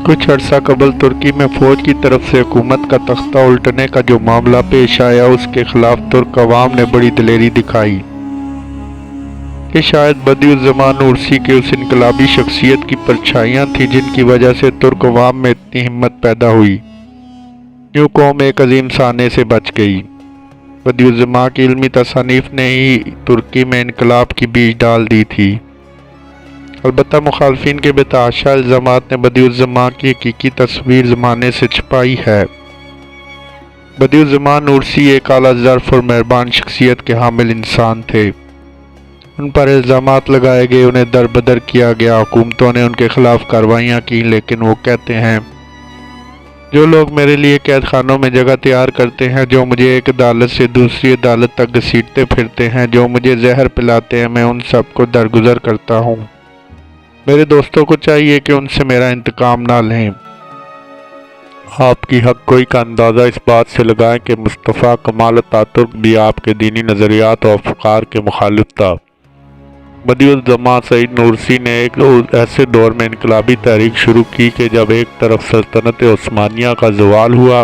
कुछ अर्सा कबल तुर्की में फौज की तरफ से हुकूमत का तख्ता उल्टने का जो मामला पेश आया, उसके खिलाफ तुर्क अवाम ने बड़ी दिलेरी दिखाई कि शायद बदिउज़्ज़मान नूरसी के उस इनकलाबी शख्सियत की परछाइयाँ थीं जिनकी वजह से तुर्क अवाम में इतनी हिम्मत पैदा हुई। यूँ कौम एक अजीम साने से बच गई। बदिउज़्ज़मान की इल्मी तसानीफ ने ही तुर्की में इनकलाब की बीज डाल दी थी। अलबत्ता मुखालफिन के बेतहाशा इल्ज़ामात ने बदिउज़्ज़मान की हकीकी तस्वीर ज़माने से छुपाई है। बदिउज़्ज़मान नूरसी एक आला ज़र्फ़ और मेहरबान शख्सियत के हामिल इंसान थे। उन पर इल्ज़ामात लगाए गए, उन्हें दरबदर किया गया, हुकूमतों ने उनके खिलाफ कार्रवाइयाँ की, लेकिन वो कहते हैं, जो लोग मेरे लिए कैद खानों में जगह तैयार करते हैं, जो मुझे एक अदालत से दूसरी अदालत तक घसीटते फिरते हैं, जो मुझे जहर पिलाते हैं, मैं उन सब को दरगुजर करता हूँ। मेरे दोस्तों को चाहिए कि उनसे मेरा इंतकाम ना लें। आपकी हक कोई का अंदाज़ा इस बात से लगाएं कि मुस्तफ़ा कमाल अतातुर्क भी आपके दीनी नज़रियात और अफ़कार के मुखालिफ था। बदिउज़्ज़मान सईद नूरसी ने एक ऐसे दौर में इनकलाबी तहरीक शुरू की कि जब एक तरफ सल्तनत उस्मानिया का ज़वाल हुआ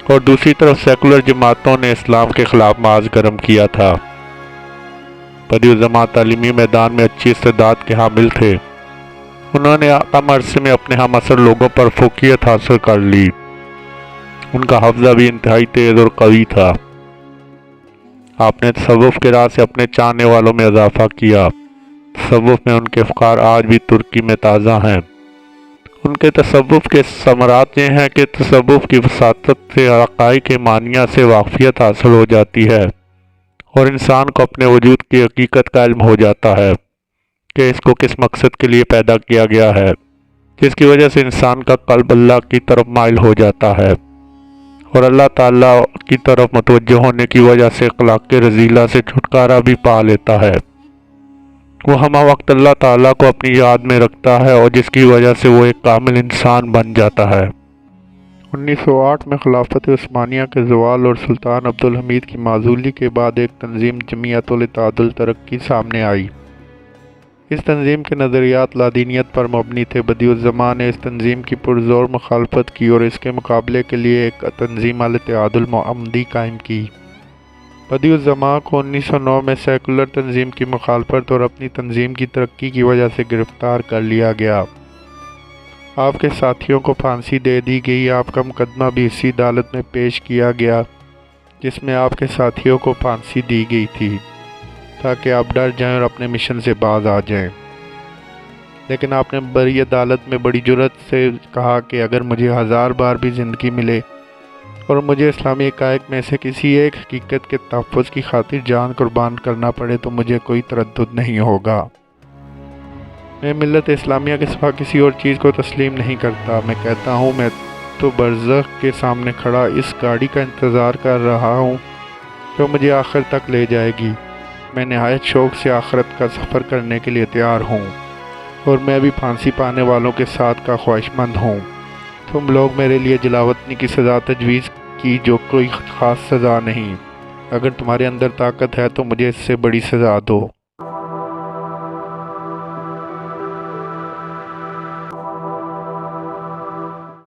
और दूसरी तरफ सेकुलर जमातों ने इस्लाम के ख़िलाफ़ माज़ गरम किया था। बदिउज़्ज़मान तालीमी मैदान में अच्छी इस्तेदाद के हामिल थे। उन्होंने कम अरसे में अपने हम असर लोगों पर फ़ोक़ियत हासिल कर ली। उनका हफ्ज़ा भी इंतहाई तेज़ और कवी था। आपने तसव्वुफ़ के राह से अपने चाहने वालों में इजाफ़ा किया। तसव्वुफ़ में उनके अफ़कार आज भी तुर्की में ताज़ा हैं। उनके तसव्वुफ़ के समरात ये हैं कि तसव्वुफ़ की वसातत से हक़ाइक़ मानिया से वाक़फ़ियत हासिल हो जाती है और इंसान को अपने वजूद की हकीकत का इल्म हो जाता है कि इसको किस मकसद के लिए पैदा किया गया है, जिसकी वजह से इंसान का क़ल्ब अल्लाह की तरफ माइल हो जाता है और अल्लाह ताला की तरफ मुतवज्जह होने की वजह से अखलाक़ रज़ीला से छुटकारा भी पा लेता है। वो हमा वक्त अल्लाह ताला को अपनी याद में रखता है और जिसकी वजह से वो एक कामिल इंसान बन जाता है। 1908 में खिलाफत उस्मानिया के ज़वाल और सुल्तान अब्दुल हमीद की माज़ूली के बाद एक तंजीम जमीयतुल इत्तेहादुल तरक्की सामने आई। इस तंजीम के नज़रियात लादीनियत पर मबनी थे। बदिउज़्ज़मान ने इस तंजीम की पुरज़ोर मुखालफत की और इसके मुकाबले के लिए एक तंजीम अल-इत्तेहादुल मुअम्मदी कायम की। बदिउज़्ज़मान को 1909 में सेकुलर तंजीम की मुखालफत और अपनी तंजीम की तरक्की की वजह से गिरफ़्तार कर लिया गया। आपके साथियों को फांसी दे दी गई। आपका मुकदमा भी इसी अदालत में पेश किया गया जिसमें आपके साथियों को फांसी दी गई थी, ताकि आप डर जाएं और अपने मिशन से बाज आ जाएं। लेकिन आपने बड़ी अदालत में बड़ी जुर्रत से कहा कि अगर मुझे 1000 बार भी ज़िंदगी मिले और मुझे इस्लामी हक़ाइक़ में से किसी एक हकीकत के तहफ़्फ़ुज़ की खातिर जान कुर्बान करना पड़े तो मुझे कोई तरद्दुद नहीं होगा। मैं मिल्लत इस्लामिया के सिवा किसी और चीज़ को तस्लीम नहीं करता। मैं कहता हूँ, मैं तो बरज़ख के सामने खड़ा इस गाड़ी का इंतज़ार कर रहा हूँ जो मुझे आखिर तक ले जाएगी। मैं नहायत शौक़ से आखिरत का सफ़र करने के लिए तैयार हूँ और मैं भी फांसी पाने वालों के साथ का ख्वाहिशमंद हूँ। तुम लोग मेरे लिए जलावतनी की सज़ा तजवीज़ की, जो कोई ख़ास सज़ा नहीं। अगर तुम्हारे अंदर ताकत है तो मुझे इससे बड़ी सज़ा दो।